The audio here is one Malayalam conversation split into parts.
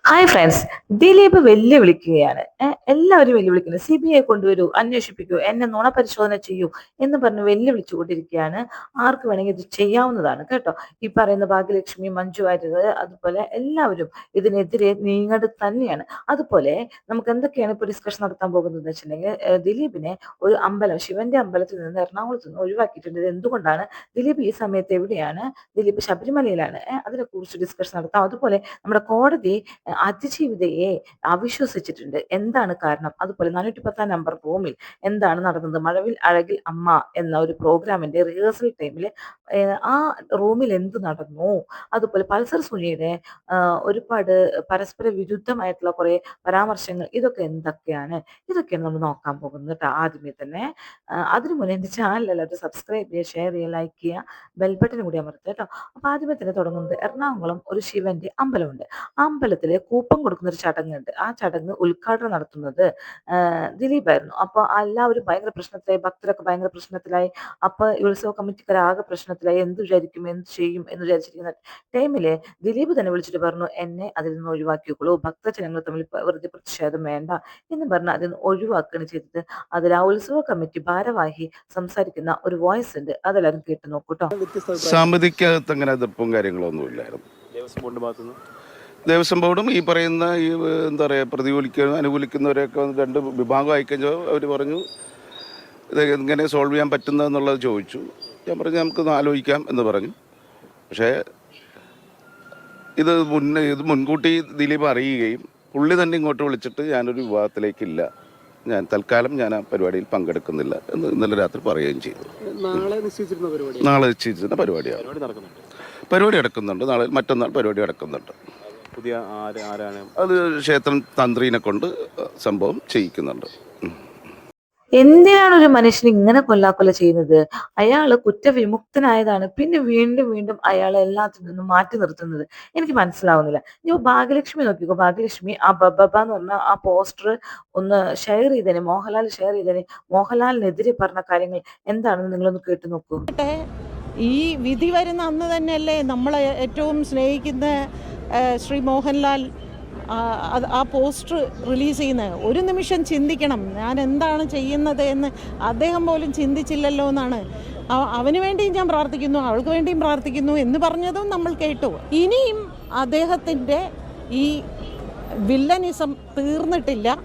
Hi friends, Dileep വെല്ലുവിളിക്കുകയാണ്. എല്ലാവരും വെല്ലുവിളിക്കുന്നു. CBI കൊണ്ടുവരൂ, അന്വേഷിപ്പിക്കൂ, എന്നെ നുണ പരിശോധന ചെയ്യൂ എന്ന് പറഞ്ഞ് വെല്ലുവിളിച്ചുകൊണ്ടിരിക്കുകയാണ്. ആർക്ക് വേണമെങ്കിൽ ഇത് ചെയ്യാവുന്നതാണ് കേട്ടോ. ഈ പറയുന്ന ഭാഗ്യലക്ഷ്മി, മഞ്ജു വാര്യർ, അതുപോലെ എല്ലാവരും ഇതിനെതിരെ നീങ്ങേണ്ടത് തന്നെയാണ്. അതുപോലെ നമുക്ക് എന്തൊക്കെയാണ് ഇപ്പോൾ ഡിസ്കഷൻ നടത്താൻ പോകുന്നത് വെച്ചിട്ടുണ്ടെങ്കിൽ, ദിലീപിനെ ഒരു അമ്പലം, ശിവന്റെ അമ്പലത്തിൽ നിന്ന് എറണാകുളത്ത് നിന്ന് ഒഴിവാക്കിയിട്ടുണ്ട്. ഇത് എന്തുകൊണ്ടാണ്? ദിലീപ് ഈ സമയത്ത് എവിടെയാണ്? ദിലീപ് ശബരിമലയിലാണ്. അതിനെക്കുറിച്ച് ഡിസ്കഷൻ നടത്താം. അതുപോലെ നമ്മുടെ കോടതി അതിജീവിതയെ അവിശ്വസിച്ചിട്ടുണ്ട്. എന്താണ് കാരണം? അതുപോലെ 410 നമ്പർ റൂമിൽ എന്താണ് നടന്നത്? മഴവിൽ അഴകിൽ അമ്മ എന്ന ഒരു പ്രോഗ്രാമിന്റെ റിഹേഴ്സൽ ടൈമിൽ ആ റൂമിൽ എന്ത് നടന്നു? അതുപോലെ പൾസർ സുനിയുടെ ഒരുപാട് പരസ്പര വിരുദ്ധമായിട്ടുള്ള കുറെ പരാമർശങ്ങൾ, ഇതൊക്കെ എന്തൊക്കെയാണ്? ഇതൊക്കെയാണ് നമ്മൾ നോക്കാൻ പോകുന്നത് കേട്ടോ. ആദ്യമേ തന്നെ അതിനു മുന്നേ എൻ്റെ ചാനൽ എല്ലാവരും സബ്സ്ക്രൈബ് ചെയ്യുക, ഷെയർ ചെയ്യുക, ലൈക്ക് ചെയ്യുക, ബെൽ ബട്ടൺ കൂടി അമർത്തുക കേട്ടോ. അപ്പോൾ ആദ്യമേ തന്നെ തുടങ്ങുന്നത് എറണാകുളം ഒരു ശിവന്റെ അമ്പലമുണ്ട്. ആ അമ്പലത്തിൽ കൂപ്പൺ കൊടുക്കുന്ന ഒരു ചടങ്ങുണ്ട്. ആ ചടങ്ങ് ഉദ്ഘാടനം നടത്തുന്നത് ദിലീപായിരുന്നു. അപ്പോൾ എല്ലാവരും ഭയങ്കര പ്രശ്നത്തിലായി, ഭക്തരൊക്കെ ഭയങ്കര പ്രശ്നത്തിലായി. അപ്പോൾ ഉത്സവ കമ്മിറ്റിക്കാരാകെ പ്രശ്നത്തിലായി. എന്ത് വിചാരിക്കും, എന്ത് ചെയ്യും എന്ന് വിചാരിച്ചിരിക്കുന്ന ടൈമില് ദിലീപ് തന്നെ വിളിച്ചിട്ട് പറഞ്ഞു, എന്നെ അതിൽ നിന്ന് ഒഴിവാക്കിയോളൂ, ഭക്തജനങ്ങൾ തമ്മിൽ വെറുതെ പ്രതിഷേധം വേണ്ട എന്ന് പറഞ്ഞ് അതിൽ നിന്ന് ഒഴിവാക്കുകയാണ് ചെയ്തത്. അതിൽ ആ ഉത്സവ കമ്മിറ്റി ഭാരവാഹി സംസാരിക്കുന്ന ഒരു വോയിസ് ഉണ്ട്, അതെല്ലാവരും കേട്ട് നോക്കൂട്ടോ. സമിതിക്കകത്ത് അങ്ങനെ എതിർപ്പും കാര്യങ്ങളൊന്നും ഇല്ലായിരുന്നു. ദേവസ്വം ബോർഡും ഈ പറയുന്ന ഈ എന്താ പറയുക അനുകൂലിക്കുന്നവരെയൊക്കെ രണ്ട് വിഭാഗമായി കഴിഞ്ഞാൽ അവർ പറഞ്ഞു ഇത് എങ്ങനെ സോൾവ് ചെയ്യാൻ പറ്റുന്നതെന്നുള്ളത് ചോദിച്ചു. ഞാൻ പറഞ്ഞു നമുക്കൊന്ന് ആലോചിക്കാം എന്ന് പറഞ്ഞു. പക്ഷേ ഇത് മുൻകൂട്ടി ദിലീപ് അറിയുകയും പുള്ളി തന്നെ ഇങ്ങോട്ട് വിളിച്ചിട്ട് ഞാനൊരു വിവാഹത്തിലേക്കില്ല, ഞാൻ തൽക്കാലം ഞാൻ ആ പരിപാടിയിൽ പങ്കെടുക്കുന്നില്ല എന്ന് ഇന്നലെ രാത്രി പറയുകയും ചെയ്തു. നാളെ നിശ്ചയിച്ചിരുന്ന പരിപാടിയാണ്. പരിപാടി നടക്കുന്നുണ്ട്. നാളെ മറ്റന്നാൾ പരിപാടി നടക്കുന്നുണ്ട്. പുതിയ ആരാണ് അത് ക്ഷേത്രം തന്ത്രീനെ കൊണ്ട് സംഭവം ചെയ്യിക്കുന്നുണ്ട്. എന്തിനാണ് ഒരു മനുഷ്യൻ ഇങ്ങനെ കൊല്ലാക്കൊല ചെയ്യുന്നത്? അയാള് കുറ്റവിമുക്തനായതാണ്, പിന്നെ വീണ്ടും വീണ്ടും അയാളെ എല്ലാത്തിൽ നിന്നും മാറ്റി നിർത്തുന്നത് എനിക്ക് മനസ്സിലാവുന്നില്ല. ഇനി ഭാഗ്യലക്ഷ്മി നോക്കിക്കോ. ഭാഗ്യലക്ഷ്മി ആ ബബ എന്ന് പറഞ്ഞ ആ പോസ്റ്റർ ഒന്ന് ഷെയർ ചെയ്തേനെ, മോഹൻലാൽ ഷെയർ ചെയ്തേനെ. മോഹൻലാലിനെതിരെ പറഞ്ഞ കാര്യങ്ങൾ എന്താണെന്ന് നിങ്ങളൊന്ന് കേട്ടു നോക്കൂ. ഈ വിധി വരുന്ന അന്ന് തന്നെയല്ലേ നമ്മളെ ഏറ്റവും സ്നേഹിക്കുന്ന ശ്രീ മോഹൻലാൽ ആ പോസ്റ്റർ റിലീസ് ചെയ്യുന്നത്. ഒരു നിമിഷം ചിന്തിക്കണം, ഞാൻ എന്താണ് ചെയ്യുന്നത് എന്ന് അദ്ദേഹം പോലും ചിന്തിച്ചില്ലല്ലോ എന്നാണ്. അവന് വേണ്ടിയും ഞാൻ പ്രാർത്ഥിക്കുന്നു, അവൾക്ക് വേണ്ടിയും പ്രാർത്ഥിക്കുന്നു എന്ന് പറഞ്ഞതും നമ്മൾ കേട്ടു. ഇനിയും അദ്ദേഹത്തിൻ്റെ ഈ വില്ലനിസം തീർന്നിട്ടില്ല.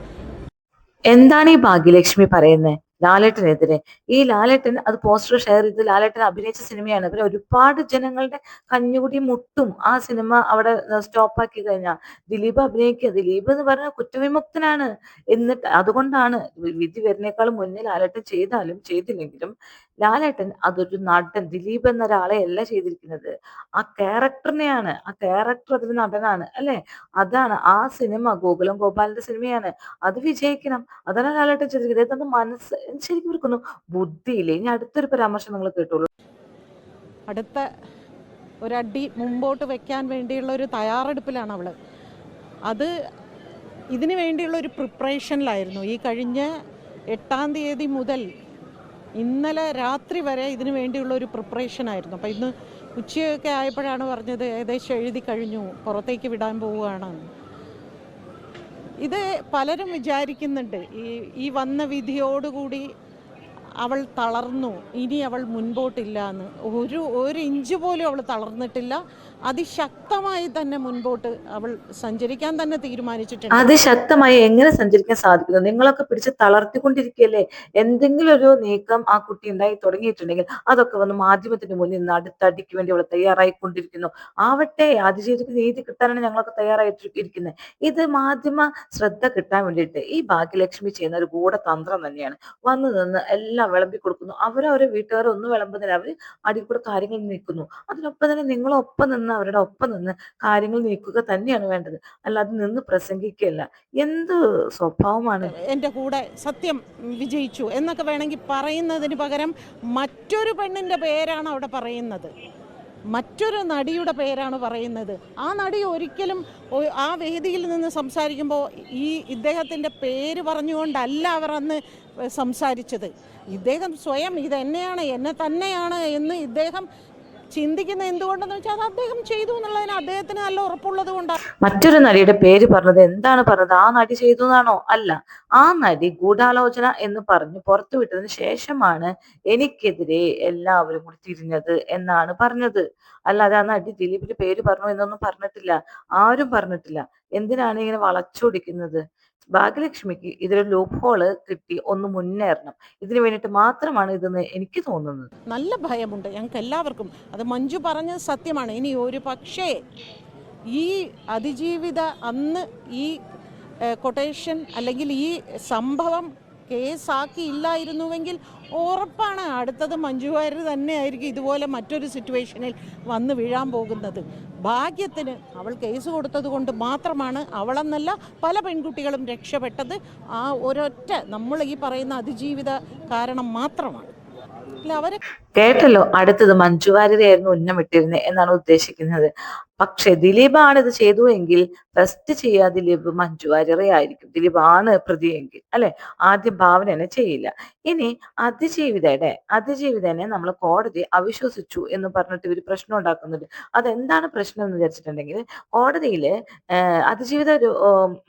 എന്താണ് ഈ ഭാഗ്യലക്ഷ്മി പറയുന്നത്? ലാലേട്ടനെതിരെ. ഈ ലാലേട്ടൻ അത് പോസ്റ്റർ ഷെയർ ചെയ്ത് ലാലേട്ടൻ അഭിനയിച്ച സിനിമയാണ്. പിന്നെ ഒരുപാട് ജനങ്ങളുടെ കഞ്ഞുകുടി മുട്ടും ആ സിനിമ അവിടെ സ്റ്റോപ്പാക്കി കഴിഞ്ഞാൽ. ദിലീപ് അഭിനയിക്കുക, ദിലീപ് എന്ന് പറഞ്ഞാൽ കുറ്റവിമുക്തനാണ്. എന്നിട്ട് അതുകൊണ്ടാണ് വിധി വരുന്നേക്കാളും മുന്നേ ലാലേട്ടൻ ചെയ്താലും ചെയ്തില്ലെങ്കിലും ലാലേട്ടൻ അതൊരു നടൻ, ദിലീപ് എന്ന ഒരാളെ അല്ല ചെയ്തിരിക്കുന്നത്, ആ ക്യാരക്ടറിനെയാണ്. ആ ക്യാരക്ടർ അതിൽ നടനാണ് അല്ലെ. അതാണ് ആ സിനിമ. ഗോകുലം ഗോപാലിന്റെ സിനിമയാണ്, അത് വിജയിക്കണം. അതാണ് ലാലേട്ടൻ ചെയ്തിരിക്കുന്നത്. ഇതൊന്ന് മനസ്സ് ശരിക്കും ഇരിക്കുന്നു. ബുദ്ധിയില്ലേ? ഇനി അടുത്തൊരു പരാമർശം നിങ്ങൾ കേട്ടോളൂ. അടുത്ത ഒരടി മുമ്പോട്ട് വെക്കാൻ വേണ്ടിയുള്ള ഒരു തയ്യാറെടുപ്പിലാണ് അവള്. അത് ഇതിനു വേണ്ടിയുള്ള ഒരു പ്രിപ്പറേഷനിലായിരുന്നു. ഈ കഴിഞ്ഞ 8-ാം തീയതി മുതൽ ഇന്നലെ രാത്രി വരെ ഇതിനു വേണ്ടിയുള്ള ഒരു പ്രിപ്പറേഷനായിരുന്നു. അപ്പം ഇന്ന് ഉച്ചയൊക്കെ ആയപ്പോഴാണ് പറഞ്ഞത് ഏകദേശം എഴുതി കഴിഞ്ഞു, പുറത്തേക്ക് വിടാൻ പോവുകയാണ്. ഇത് പലരും വിചാരിക്കുന്നുണ്ട് ഈ വന്ന വിധിയോടുകൂടി അവൾ തളർന്നു, ഇനി അവൾ മുൻപോട്ടില്ല എന്ന്. ഒരു ഇഞ്ച് പോലും അവൾ തളർന്നിട്ടില്ല. അതിശക്തമായി തന്നെ മുൻപോട്ട് അവൾ സഞ്ചരിക്കാൻ തന്നെ തീരുമാനിച്ചിട്ടുണ്ട്. അതിശക്തമായി എങ്ങനെ സഞ്ചരിക്കാൻ സാധിക്കുന്നു? നിങ്ങളൊക്കെ പിടിച്ച് തളർത്തിക്കൊണ്ടിരിക്കുകയല്ലേ. എന്തെങ്കിലും ഒരു നീക്കം ആ കുട്ടി ഉണ്ടായി തുടങ്ങിയിട്ടുണ്ടെങ്കിൽ അതൊക്കെ വന്ന് മാധ്യമത്തിന് മുന്നിൽ നിന്ന് അടുത്തടിക്ക് വേണ്ടി അവൾ തയ്യാറായിക്കൊണ്ടിരിക്കുന്നു. ആവട്ടെ, അതിജീവിതക്ക് നീതി കിട്ടാനാണ് ഞങ്ങളൊക്കെ തയ്യാറായിട്ടിരിക്കുന്നത്. ഇത് മാധ്യമ ശ്രദ്ധ കിട്ടാൻ വേണ്ടിയിട്ട് ഈ ഭാഗ്യലക്ഷ്മി ചെയ്യുന്ന ഒരു ഗൂഢതന്ത്രം തന്നെയാണ്. വന്നു നിന്ന് എല്ലാം വിളമ്പി കൊടുക്കുന്നു. അവരവരെ വീട്ടുകാരെ ഒന്നും വിളമ്പുന്നില്ല, അവർ അടിയിൽ കൂടെ കാര്യങ്ങൾ നീക്കുന്നു. അതിനൊപ്പം തന്നെ നിങ്ങളൊപ്പം നിന്ന് അവരുടെ ഒപ്പം നിന്ന് കാര്യങ്ങൾ നീക്കുക തന്നെയാണ് വേണ്ടത്, അല്ലാതെ നിന്ന് പ്രസംഗിക്കുകയല്ല. എന്ത് സ്വഭാവമാണ്! എൻ്റെ കൂടെ സത്യം വിജയിച്ചു എന്നൊക്കെ വേണമെങ്കിൽ പറയുന്നതിന് പകരം മറ്റൊരു പെണ്ണിൻ്റെ പേരാണ് അവിടെ പറയുന്നത്, മറ്റൊരു നടിയുടെ പേരാണ് പറയുന്നത്. ആ നടി ഒരിക്കലും ആ വേദിയിൽ നിന്ന് സംസാരിക്കുമ്പോൾ ഇദ്ദേഹത്തിൻ്റെ പേര് പറഞ്ഞുകൊണ്ടല്ല അവർ അന്ന് സംസാരിച്ചത്. ഇദ്ദേഹം സ്വയം ഇതെന്നെയാണ്, എന്നെ തന്നെയാണ് എന്ന് ഇദ്ദേഹം ചിന്തിക്കുന്ന എന്തുകൊണ്ടെന്ന് വെച്ചാൽ അത് അദ്ദേഹം ചെയ്തു എന്നുള്ളതിന് അദ്ദേഹത്തിന് നല്ല ഉറപ്പുള്ളത് കൊണ്ടാണ്. മറ്റൊരു നടിയുടെ പേര് പറഞ്ഞത് എന്താണ് പറഞ്ഞത്? ആ നടി ചെയ്തു എന്നാണോ? അല്ല. ആ നടി ഗൂഢാലോചന എന്ന് പറഞ്ഞ് പുറത്തുവിട്ടതിന് ശേഷമാണ് എനിക്കെതിരെ എല്ലാവരും കൂടി തിരിഞ്ഞത് എന്നാണ് പറഞ്ഞത്. അല്ലാതെ ആ നടി ദിലീപിന്റെ പേര് പറഞ്ഞു എന്നൊന്നും പറഞ്ഞിട്ടില്ല. ആരും പറഞ്ഞിട്ടില്ല. എന്തിനാണ് ഇങ്ങനെ വളച്ചൊടിക്കുന്നത്? ഭാഗ്യലക്ഷ്മിക്ക് ഇതിലൊരു ലൂപ്പ് ഹോള് കിട്ടി ഒന്ന് മുന്നേറണം. ഇതിനു വേണ്ടിയിട്ട് മാത്രമാണ് ഇതെന്ന് എനിക്ക് തോന്നുന്നത്. നല്ല ഭയമുണ്ട് ഞങ്ങൾക്ക് എല്ലാവർക്കും. അത് മഞ്ജു പറഞ്ഞത് സത്യമാണ്. ഇനി ഒരു പക്ഷേ ഈ അതിജീവിത അന്ന് ഈ കൊട്ടേഷൻ അല്ലെങ്കിൽ ഈ സംഭവം കേസാക്കിയില്ലായിരുന്നുവെങ്കിൽ ഉറപ്പാണ് അടുത്തത് മഞ്ജു വാര്യർ തന്നെയായിരിക്കും ഇതുപോലെ മറ്റൊരു സിറ്റുവേഷനിൽ വന്ന് വീഴാൻ പോകുന്നത്. ഭാഗ്യത്തിന് അവൾ കേസ് കൊടുത്തത് കൊണ്ട് മാത്രമാണ് അവളെന്നല്ല പല പെൺകുട്ടികളും രക്ഷപ്പെട്ടത്. ആ ഒരൊറ്റ നമ്മൾ ഈ പറയുന്ന അതിജീവിത കാരണം മാത്രമാണ്. അല്ല അവരെ കേട്ടല്ലോ, അടുത്തത് മഞ്ജു വാര്യരെയായിരുന്നു ഉന്നമിട്ടിരുന്നത് എന്നാണ് ഉദ്ദേശിക്കുന്നത്. പക്ഷെ ദിലീപാണ് ഇത് ചെയ്തു എങ്കിൽ ഫസ്റ്റ് ചെയ്യുക ദിലീപ് മഞ്ജു വാര്യരെ ആയിരിക്കും. ദിലീപ് ആണ് പ്രതിയെങ്കിൽ അല്ലെ, ആദ്യം ഭാവനനെ ചെയ്യില്ല. ഇനി അതിജീവിതനെ നമ്മൾ കോടതി അവിശ്വസിച്ചു എന്ന് പറഞ്ഞിട്ട് ഇവർ പ്രശ്നം ഉണ്ടാക്കുന്നുണ്ട്. അതെന്താണ് പ്രശ്നം എന്ന് വിചാരിച്ചിട്ടുണ്ടെങ്കിൽ, കോടതിയില് അതിജീവിത ഒരു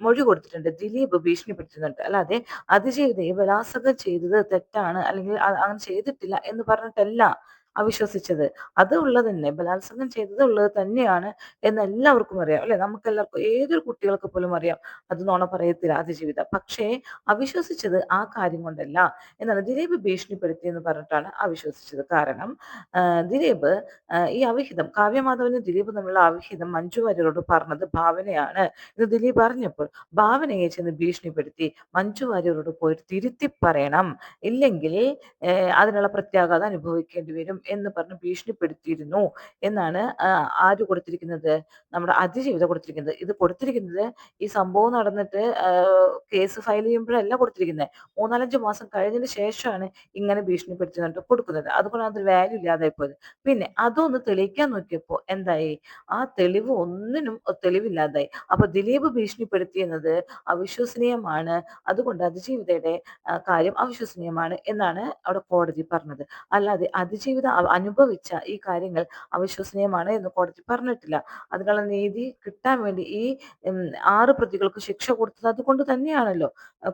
മൊഴി കൊടുത്തിട്ടുണ്ട്, ദിലീപ് ഭീഷണിപ്പെടുത്തുന്നുണ്ട്. അല്ലാതെ അതിജീവിതയെ ബലാത്സംഗം ചെയ്തത് തെറ്റാണ് അല്ലെങ്കിൽ അങ്ങനെ ചെയ്തിട്ടില്ല എന്ന് പറഞ്ഞിട്ടല്ല അവിശ്വസിച്ചത്. അത് ഉള്ളത് തന്നെ, ബലാത്സംഗം ചെയ്തത് ഉള്ളത് തന്നെയാണ് എന്ന് എല്ലാവർക്കും അറിയാം അല്ലെ. നമുക്കെല്ലാവർക്കും, ഏതൊരു കുട്ടികൾക്ക് പോലും അറിയാം അത് നുണ പറയത്തില്ല അതിജീവിത. പക്ഷേ അവിശ്വസിച്ചത് ആ കാര്യം കൊണ്ടല്ല എന്നാണ്. ദിലീപ് ഭീഷണിപ്പെടുത്തി എന്ന് പറഞ്ഞിട്ടാണ് അവിശ്വസിച്ചത്. കാരണം ദിലീപ് ഈ അവിഹിതം, കാവ്യമാധവനും ദിലീപ് തമ്മിലുള്ള അവിഹിതം മഞ്ജു വാര്യരോട് പറഞ്ഞത് ഭാവനയാണ് ഇത് ദിലീപ് അറിഞ്ഞപ്പോൾ ഭാവനയെ ചെന്ന് ഭീഷണിപ്പെടുത്തി മഞ്ജു വാര്യരോട് പോയിട്ട് തിരുത്തി പറയണം, ഇല്ലെങ്കിൽ അതിനുള്ള പ്രത്യാഘാതം അനുഭവിക്കേണ്ടി വരും എന്ന് പറഞ്ഞ് ഭീഷണിപ്പെടുത്തിയിരുന്നു എന്നാണ് ആര് കൊടുത്തിരിക്കുന്നത്? നമ്മുടെ അതിജീവിത കൊടുത്തിരിക്കുന്നത്. ഇത് കൊടുത്തിരിക്കുന്നത് ഈ സംഭവം നടന്നിട്ട് കേസ് ഫയൽ ചെയ്യുമ്പോഴല്ല കൊടുത്തിരിക്കുന്നത്, 3-4 മാസം കഴിഞ്ഞതിന് ശേഷമാണ് ഇങ്ങനെ ഭീഷണിപ്പെടുത്തിയിട്ട് കൊടുക്കുന്നത്. അതുകൊണ്ടാണ് അത് വാല്യൂ ഇല്ലാതായി പോയത്. പിന്നെ അതൊന്ന് തെളിയിക്കാൻ നോക്കിയപ്പോൾ എന്തായി? ആ തെളിവ് ഒന്നിനും തെളിവില്ലാതായി. അപ്പൊ ദിലീപ് ഭീഷണിപ്പെടുത്തിയെന്നത് അവിശ്വസനീയമാണ്, അതുകൊണ്ട് അതിജീവിതയുടെ കാര്യം അവിശ്വസനീയമാണ് എന്നാണ് അവിടെ കോടതി പറഞ്ഞത്. അല്ലാതെ അതിജീവിത അനുഭവിച്ച ഈ കാര്യങ്ങൾ അവിശ്വസനീയമാണ് എന്ന് കോടതി പറഞ്ഞിട്ടില്ല. അതിനുള്ള നീതി കിട്ടാൻ വേണ്ടി ഈ 6 പ്രതികൾക്ക് ശിക്ഷ കൊടുത്തത് അതുകൊണ്ട് തന്നെയാണല്ലോ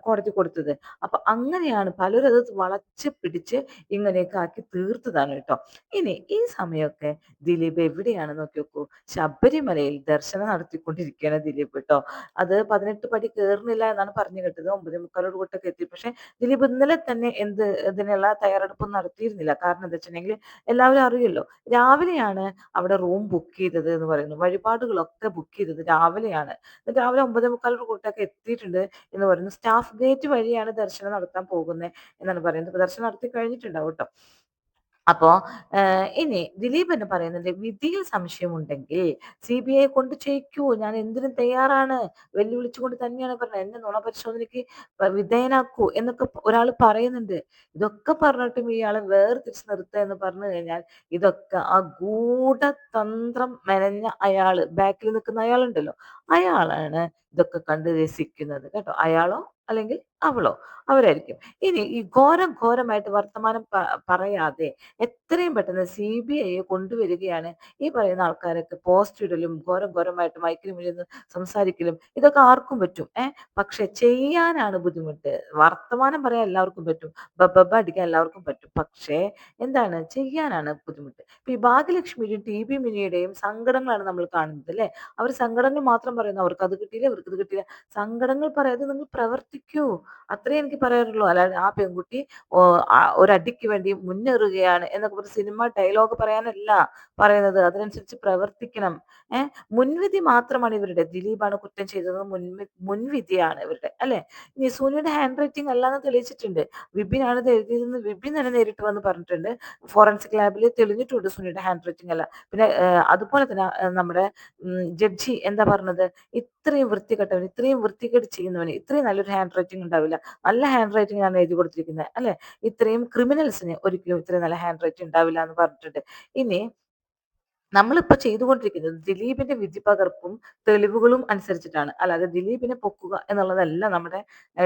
കോടതി കൊടുത്തത്. അപ്പൊ അങ്ങനെയാണ് പലരും അത് വളച്ച് പിടിച്ച് ഇങ്ങനെയൊക്കെ ആക്കി തീർത്തതാണ് കേട്ടോ. ഇനി ഈ സമയമൊക്കെ ദിലീപ് എവിടെയാണ് നോക്കി നോക്കൂ, ശബരിമലയിൽ ദർശനം നടത്തിക്കൊണ്ടിരിക്കുകയാണ് ദിലീപ് കേട്ടോ. അത് 18 പടി കയറുന്നില്ല എന്നാണ് പറഞ്ഞു കേട്ടത്. 9:45 എത്തി. പക്ഷെ ദിലീപ് ഇന്നലെ തന്നെ ഇതിനുള്ള തയ്യാറെടുപ്പൊന്നും നടത്തിയിരുന്നില്ല. കാരണം എന്താ വെച്ചിട്ടുണ്ടെങ്കിൽ എല്ലാവരും അറിയല്ലോ, രാവിലെയാണ് അവിടെ റൂം ബുക്ക് ചെയ്തത് എന്ന് പറയുന്നു. വഴിപാടുകളൊക്കെ ബുക്ക് ചെയ്തത് രാവിലെയാണ്. എന്നിട്ട് രാവിലെ 9:45 എത്തിയിട്ടുണ്ട് എന്ന് പറയുന്നു. സ്റ്റാഫ് ഗേറ്റ് വഴിയാണ് ദർശനം നടത്താൻ പോകുന്നത് എന്നാണ് പറയുന്നത്. ഇപ്പൊ ദർശനം നടത്തി കഴിഞ്ഞിട്ടുണ്ടാവും കേട്ടോ. അപ്പോ ഇനി ദിലീപ് എന്ന് പറയുന്നത്, വിധിയിൽ സംശയമുണ്ടെങ്കിൽ CBI കൊണ്ട് ചെയ്യിക്കൂ, ഞാൻ എന്തിനും തയ്യാറാണ്, വെല്ലുവിളിച്ചുകൊണ്ട് തന്നെയാണ് പറഞ്ഞത്. എന്നെ നുണ പരിശോധനയ്ക്ക് വിധേയനാക്കൂ എന്നൊക്കെ ഒരാൾ പറയുന്നുണ്ട്. ഇതൊക്കെ പറഞ്ഞിട്ടും ഇയാളെ വേർതിരിച്ച് നിർത്തുക എന്ന് പറഞ്ഞു കഴിഞ്ഞാൽ, ഇതൊക്കെ ആ ഗൂഢതന്ത്രം മെനഞ്ഞ അയാള്, ബാക്കിൽ നിൽക്കുന്ന അയാളുണ്ടല്ലോ, അയാളാണ് ഇതൊക്കെ കണ്ട് രസിക്കുന്നത് കേട്ടോ. അയാളോ അല്ലെങ്കിൽ അവളോ, അവരായിരിക്കും. ഇനി ഈ ഘോരമായിട്ട് വർത്തമാനം പറയാതെ എത്രയും പെട്ടെന്ന് CBIയെ കൊണ്ടുവരികയാണ്. ഈ പറയുന്ന ആൾക്കാരൊക്കെ പോസ്റ്റ് ഇടലും ഘോരമായിട്ട് മൈക്കിന് മുന്നിൽ നിന്ന് സംസാരിക്കലും ഇതൊക്കെ ആർക്കും പറ്റും. പക്ഷെ ചെയ്യാനാണ് ബുദ്ധിമുട്ട്. വർത്തമാനം പറയാൻ എല്ലാവർക്കും പറ്റും, ബബ്ബ അടിക്കാൻ എല്ലാവർക്കും പറ്റും. പക്ഷേ എന്താണ് ചെയ്യാനാണ് ബുദ്ധിമുട്ട്. ഇപ്പൊ ഈ ഭാഗ്യലക്ഷ്മിയുടെയും TB മിനിയുടെയും സങ്കടങ്ങളാണ് നമ്മൾ കാണുന്നത് അല്ലെ. അവർ സങ്കടങ്ങൾ മാത്രം പറയുന്നു, അവർക്ക് അത് കിട്ടിയില്ല, ഇവർക്ക് ഇത് കിട്ടിയില്ല. സങ്കടങ്ങൾ പറയാതെ നിങ്ങൾ പ്രവർത്തിക്കൂ, അത്രേ എനിക്ക് പറയാറുള്ളൂ. അല്ലാതെ ആ പെൺകുട്ടി ഒരടിക്ക് വേണ്ടി മുന്നേറുകയാണ് എന്നൊക്കെ ഒരു സിനിമ ഡയലോഗ് പറയാനല്ല പറയുന്നത്. അതിനനുസരിച്ച് പ്രവർത്തിക്കണം. മുൻവിധി മാത്രമാണ് ഇവരുടെ. ദിലീപാണ് കുറ്റം ചെയ്തത്, മുൻവിധിയാണ് ഇവരുടെ അല്ലെ. ഇനി സോനിയുടെ ഹാൻഡ് റൈറ്റിംഗ് അല്ലാന്ന് തെളിയിച്ചിട്ടുണ്ട്. വിപിനാണ് ഇത് എഴുതിയതെന്ന് വിപിൻ തന്നെ നേരിട്ട് വന്ന് പറഞ്ഞിട്ടുണ്ട്. ഫോറൻസിക് ലാബിൽ തെളിഞ്ഞിട്ടുണ്ട് സോനിയുടെ ഹാൻഡ് റൈറ്റിംഗ് അല്ല. പിന്നെ അതുപോലെ തന്നെ നമ്മുടെ ജഡ്ജി എന്താ പറഞ്ഞത്, ഇത്രയും വൃത്തികെട്ടവൻ, ഇത്രയും വൃത്തികേട് ചെയ്യുന്നവന് ഇത്രയും നല്ലൊരു ഹാൻഡ് റൈറ്റിംഗ് ഉണ്ടാവില്ല, നല്ല ഹാൻഡ് റൈറ്റിംഗ് ആണ് എഴുതി കൊടുത്തിരിക്കുന്നത് അല്ലെ. ഇത്രയും ക്രിമിനൽസിന് ഒരിക്കലും ഇത്രയും നല്ല ഹാൻഡ് റൈറ്റിംഗ് ഉണ്ടാവില്ല എന്ന് പറഞ്ഞിട്ടുണ്ട്. ഇനി നമ്മളിപ്പോ ചെയ്തുകൊണ്ടിരിക്കുന്നത് ദിലീപിന്റെ വിധി പകർപ്പും തെളിവുകളും അനുസരിച്ചിട്ടാണ്. അല്ലാതെ ദിലീപിനെ പൊക്കുക എന്നുള്ളതല്ല നമ്മുടെ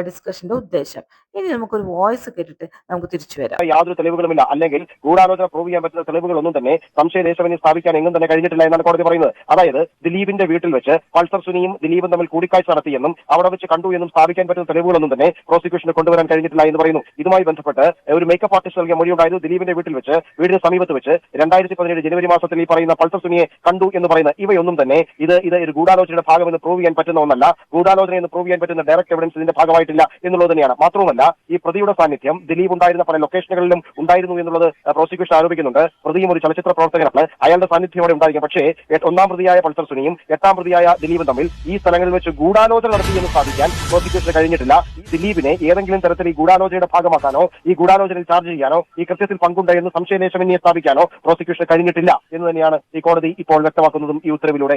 ഡിസ്കഷന്റെ ഉദ്ദേശം. ഇനി നമുക്കൊരു വോയിസ് കേട്ടിട്ട് നമുക്ക് തിരിച്ചു വരാം. യാതൊരു തെളിവുകളുമില്ല, അല്ലെങ്കിൽ ഗൂഢാലോചന പ്രൂവ് ചെയ്യാൻ പറ്റുന്ന തെളിവുകളൊന്നും തന്നെ സംശയദേശമന്യെ സ്ഥാപിക്കാൻ എങ്ങും തന്നെ കഴിഞ്ഞിട്ടില്ല എന്നാണ് കോടതി പറയുന്നത്. അതായത് ദിലീപിന്റെ വീട്ടിൽ വെച്ച് പൾസർ സുനിയും ദിലീപും തമ്മിൽ കൂടിക്കാഴ്ച നടത്തിയെന്നും അവിടെ വെച്ച് കണ്ടു എന്നും സ്ഥാപിക്കാൻ പറ്റുന്ന തെളിവുകളൊന്നും തന്നെ പ്രോസിക്യൂഷന് കൊണ്ടുവരാൻ കഴിഞ്ഞിട്ടില്ല എന്ന് പറയുന്നു. ഇതുമായി ബന്ധപ്പെട്ട് ഒരു മേക്കപ്പ് ആർട്ടിസ്റ്റ് നൽകിയ മൊഴിയുണ്ടായത് ദിലീപിന്റെ വീട്ടിൽ വെച്ച്, വീടിന് സമീപത്ത് വെച്ച് 2017 ജനുവരി മാസത്തിൽ ഈ പറയുന്ന പൾസർ സുനിയെ കണ്ടു എന്ന് പറയുന്ന ഇവയൊന്നും തന്നെ ഇത് ഒരു ഗൂഢാലോചനയുടെ ഭാഗമെന്ന് പ്രൂവ് ചെയ്യാൻ പറ്റുന്ന ഒന്നല്ല. ഗൂഢാലോചന എന്ന് പ്രൂവ് ചെയ്യാൻ പറ്റുന്ന ഡയറക്റ്റ് എവിഡൻസ് ഇതിന്റെ ഭാഗമായിട്ടില്ല എന്നുള്ളത് തന്നെയാണ്. മാത്രവുമല്ല, ഈ പ്രതിയുടെ സാന്നിധ്യം ദിലീപ് ഉണ്ടായിരുന്ന പല ലൊക്കേഷനുകളിലും ഉണ്ടായിരുന്നു എന്നുള്ളത് പ്രോസിക്യൂഷൻ ആരോപിക്കുന്നുണ്ട്. പ്രതിയും ഒരു ചലച്ചിത്ര പ്രവർത്തകനാണ്, അയാളുടെ സാന്നിധ്യം അവിടെ ഉണ്ടായിരിക്കും. പക്ഷേ ഒന്നാം പ്രതിയായ പൾസർ സുനിയും 8ാം പ്രതിയായ ദിലീപും തമ്മിൽ ഈ സ്ഥലങ്ങളിൽ വെച്ച് ഗൂഢാലോചന നടത്തിയെന്ന് സ്ഥാപിക്കാൻ പ്രോസിക്യൂഷന് കഴിഞ്ഞിട്ടില്ല. ഈ ദിലീപിനെ ഏതെങ്കിലും തരത്തിൽ ഈ ഗൂഢാലോചനയുടെ ഭാഗമാക്കാനോ ഈ ഗൂഢാലോചനയിൽ ചാർജ് ചെയ്യാനോ ഈ കൃത്യത്തിൽ പങ്കുണ്ട് എന്ന് സംശയലേശമന്യെ സ്ഥാപിക്കാനോ പ്രോസിക്യൂഷന് കഴിഞ്ഞിട്ടില്ല എന്ന് തന്നെയാണ് ഈ കോടതി ഇപ്പോൾ വ്യക്തമാക്കുന്നതും ഈ ഉത്തരവിലൂടെ.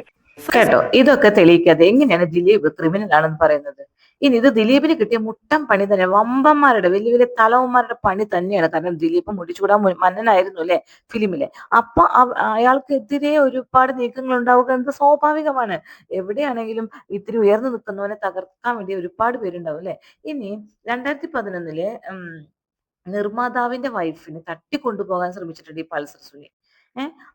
കേട്ടോ, ഇതൊക്കെ തെളിയിക്കാതെ എങ്ങനെയാണ് ദിലീപ് ക്രിമിനൽ ആണെന്ന് പറയുന്നത്? ഇനി ഇത് ദിലീപിന് കിട്ടിയ മുട്ടം പണി തന്നെ, വമ്പന്മാരുടെ വലിയ വലിയ തലവന്മാരുടെ പണി തന്നെയാണ്. കാരണം ദിലീപ് മുടിച്ചൂടാൻ മന്നനായിരുന്നു അല്ലെ ഫിലിമിലെ. അപ്പൊ അയാൾക്കെതിരെ ഒരുപാട് നീക്കങ്ങൾ ഉണ്ടാവുക എന്നത് സ്വാഭാവികമാണ്. എവിടെയാണെങ്കിലും ഇത്തിരി ഉയർന്നു നിൽക്കുന്നവനെ തകർക്കാൻ വേണ്ടി ഒരുപാട് പേരുണ്ടാവും അല്ലെ. ഇനി 2011 നിർമ്മാതാവിന്റെ വൈഫിനെ തട്ടിക്കൊണ്ടുപോകാൻ ശ്രമിച്ചിട്ടുണ്ട് ഈ പൾസർ സുനി.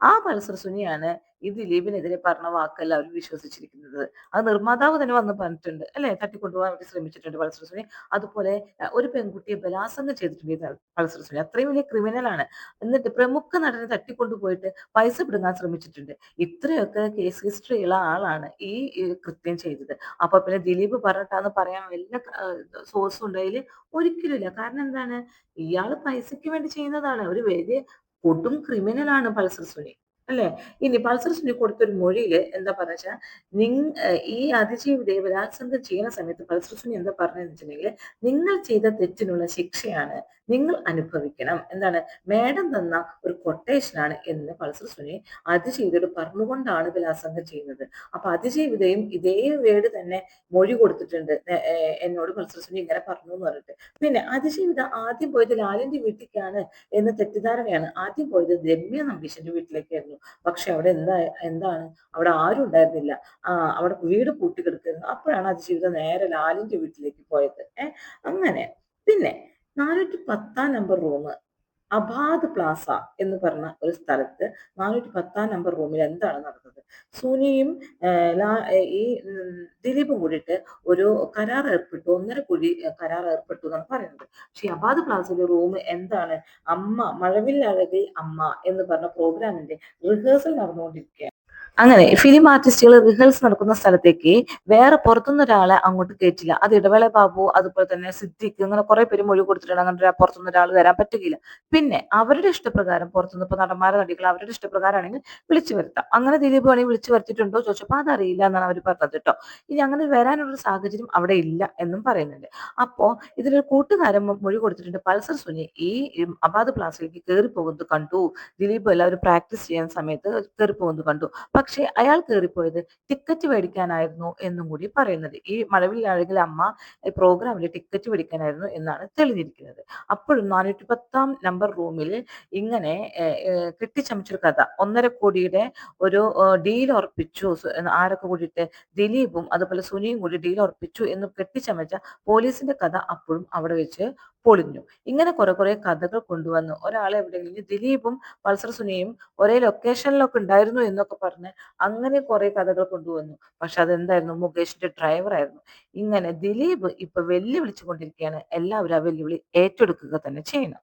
ആ പൾസർ സുനിയാണ് ഈ ദിലീപിനെതിരെ പറഞ്ഞ വാക്കല്ല അവർ വിശ്വസിച്ചിരിക്കുന്നത്. അത് നിർമ്മാതാവ് തന്നെ വന്ന് പറഞ്ഞിട്ടുണ്ട് അല്ലെ, തട്ടിക്കൊണ്ടുപോകാൻ വേണ്ടി ശ്രമിച്ചിട്ടുണ്ട് പൾസർ സുനി. അതുപോലെ ഒരു പെൺകുട്ടിയെ ബലാത്സംഗം ചെയ്തിട്ടുണ്ട് ഈ പൾസർ സുനി. അത്രയും വലിയ ക്രിമിനലാണ്. എന്നിട്ട് പ്രമുഖ നടനെ തട്ടിക്കൊണ്ടുപോയിട്ട് പൈസ പിടുങ്ങാൻ ശ്രമിച്ചിട്ടുണ്ട്. ഇത്രയൊക്കെ കേസ് ഹിസ്റ്ററി ഉള്ള ആളാണ് ഈ കൃത്യം ചെയ്തത്. അപ്പൊ പിന്നെ ദിലീപ് പറഞ്ഞിട്ടാന്ന് പറയാൻ വല്ല സോഴ്സും ഉണ്ടായാൽ ഒരിക്കലും ഇല്ല. കാരണം എന്താണ്, ഇയാള് പൈസയ്ക്ക് വേണ്ടി ചെയ്യുന്നതാണ്. ഒരു വലിയ കൊടും ക്രിമിനലാണ് പൾസർ സുനി അല്ലെ. ഇനി പൾസർ സുനി കൊടുത്തൊരു മൊഴിയില് എന്താ പറഞ്ഞാൽ, ഈ അതിജീവിതയെ ബലാത്സംഗം ചെയ്യുന്ന സമയത്ത് പൾസർ സുനി എന്താ പറഞ്ഞതെന്ന് വെച്ചിട്ടുണ്ടെങ്കിൽ, നിങ്ങൾ ചെയ്ത തെറ്റിനുള്ള ശിക്ഷയാണ് നിങ്ങൾ അനുഭവിക്കണം. എന്താണ്, മേഡം തന്ന ഒരു കൊട്ടേഷനാണ് എന്ന് പൾസർ സുനി അതിജീവിതയോട് പറഞ്ഞുകൊണ്ടാണ് ബലാത്സംഗം ചെയ്യുന്നത്. അപ്പൊ അതിജീവിതയും ഇതേ വേർഡ് തന്നെ മൊഴി കൊടുത്തിട്ടുണ്ട്. എന്നോട് പൾസർ സുനി ഇങ്ങനെ പറഞ്ഞു എന്ന് പറഞ്ഞിട്ട്. പിന്നെ അതിജീവിത ആദ്യം പോയത് ലാലിന്റെ വീട്ടിലേക്കാണ് എന്ന തെറ്റിദ്ധാരണയാണ്. ആദ്യം പോയത് രമ്യ നമ്പീശന്റെ വീട്ടിലേക്കായിരുന്നു. പക്ഷെ അവിടെ എന്താണ് അവിടെ ആരും ഉണ്ടായിരുന്നില്ല. അവിടെ വീട് പൂട്ടിക്കിടക്കുന്നു. അപ്പോഴാണ് അതിജീവിതം നേരെ ലാലിന്റെ വീട്ടിലേക്ക് പോയത്. അങ്ങനെ പിന്നെ 410 നമ്പർ റൂം അബാദ് പ്ലാസ എന്ന് പറഞ്ഞ ഒരു സ്ഥലത്ത് 410 നമ്പർ റൂമിൽ എന്താണ് നടന്നത്? സുനിയും ഈ ദിലീപും കൂടിയിട്ട് ഒരു കരാർ ഏർപ്പെട്ടു, 1.5 കോടി കരാർ ഏർപ്പെട്ടു എന്നാണ് പറയുന്നത്. പക്ഷെ ഈ അബാദ് പ്ലാസയിലെ റൂം എന്താണ്, മഴവില്ലഴകിൽ അമ്മ എന്ന് പറഞ്ഞ പ്രോഗ്രാമിന്റെ റിഹേഴ്സൽ നടന്നുകൊണ്ടിരിക്കുകയാണ്. അങ്ങനെ ഫിലിം ആർട്ടിസ്റ്റുകൾ റിഹേഴ്സൽ നടക്കുന്ന സ്ഥലത്തേക്ക് വേറെ പുറത്തുനിന്ന് ഒരാളെ അങ്ങോട്ട് കയറ്റില്ല. അത് ഇടവേള ബാബു, അതുപോലെ തന്നെ സിദ്ദിഖ്, അങ്ങനെ കുറെ പേര് മൊഴി കൊടുത്തിട്ടുണ്ട്. അങ്ങനെ പുറത്തുനിന്ന് ഒരാൾ വരാൻ പറ്റുകയില്ല. പിന്നെ അവരുടെ ഇഷ്ടപ്രകാരം പുറത്തുനിന്ന് ഇപ്പൊ നടന്മാരെ നടികൾ അവരുടെ ഇഷ്ടപ്രകാരമാണെങ്കിൽ വിളിച്ചു വരുത്താം. അങ്ങനെ ദിലീപ് വേണമെങ്കിൽ വിളിച്ചു വരുത്തിയിട്ടുണ്ടോ ചോദിച്ചപ്പോൾ അതറിയില്ല എന്നാണ് അവർ പറഞ്ഞത് കേട്ടോ. ഇനി അങ്ങനെ വരാനുള്ള സാഹചര്യം അവിടെ ഇല്ല എന്നും പറയുന്നുണ്ട്. അപ്പോ ഇതിലൊരു കൂട്ടുകാരൻ മൊഴി കൊടുത്തിട്ടുണ്ട്. പൾസർ സുനി ഈ അബാദ് പ്ലാസയിലേക്ക് കയറി പോകുന്നത് കണ്ടു. ദിലീപ് എല്ലാവരും പ്രാക്ടീസ് ചെയ്യുന്ന സമയത്ത് കയറി പോകുന്നത് കണ്ടു. പക്ഷെ അയാൾ കയറിപ്പോയത് ടിക്കറ്റ് മേടിക്കാനായിരുന്നു എന്നും കൂടി പറയുന്നത്. ഈ മഴവില്ലാഴകിൽ അമ്മ പ്രോഗ്രാമിൽ ടിക്കറ്റ് മേടിക്കാനായിരുന്നു എന്നാണ് തെളിഞ്ഞിരിക്കുന്നത്. അപ്പോഴും 410 നമ്പർ റൂമിൽ ഇങ്ങനെ കെട്ടിച്ചമച്ചൊരു കഥ, 1.5 കോടിയുടെ ഒരു ഡീൽ ഉറപ്പിച്ചു. ആരൊക്കെ കൂടിയിട്ട് ദിലീപും അതുപോലെ സുനിയും കൂടി ഡീൽ ഉറപ്പിച്ചു എന്ന് കെട്ടിച്ചമച്ച പോലീസിന്റെ കഥ അപ്പോഴും അവിടെ വെച്ച് പൊളിഞ്ഞു. ഇങ്ങനെ കുറെ കഥകൾ കൊണ്ടുവന്നു. ഒരാളെ എവിടെയെങ്കിലും ദിലീപും പൾസർ സുനിയും ഒരേ ലൊക്കേഷനിലൊക്കെ ഉണ്ടായിരുന്നു എന്നൊക്കെ പറഞ്ഞ് അങ്ങനെ കുറെ കഥകൾ കൊണ്ടുവന്നു. പക്ഷെ അതെന്തായിരുന്നു, മുകേഷിന്റെ ഡ്രൈവർ ആയിരുന്നു. ഇങ്ങനെ ദിലീപ് ഇപ്പൊ വെല്ലുവിളിച്ചു കൊണ്ടിരിക്കുകയാണ്. എല്ലാവരും ആ വെല്ലുവിളി ഏറ്റെടുക്കുക തന്നെ ചെയ്യണം.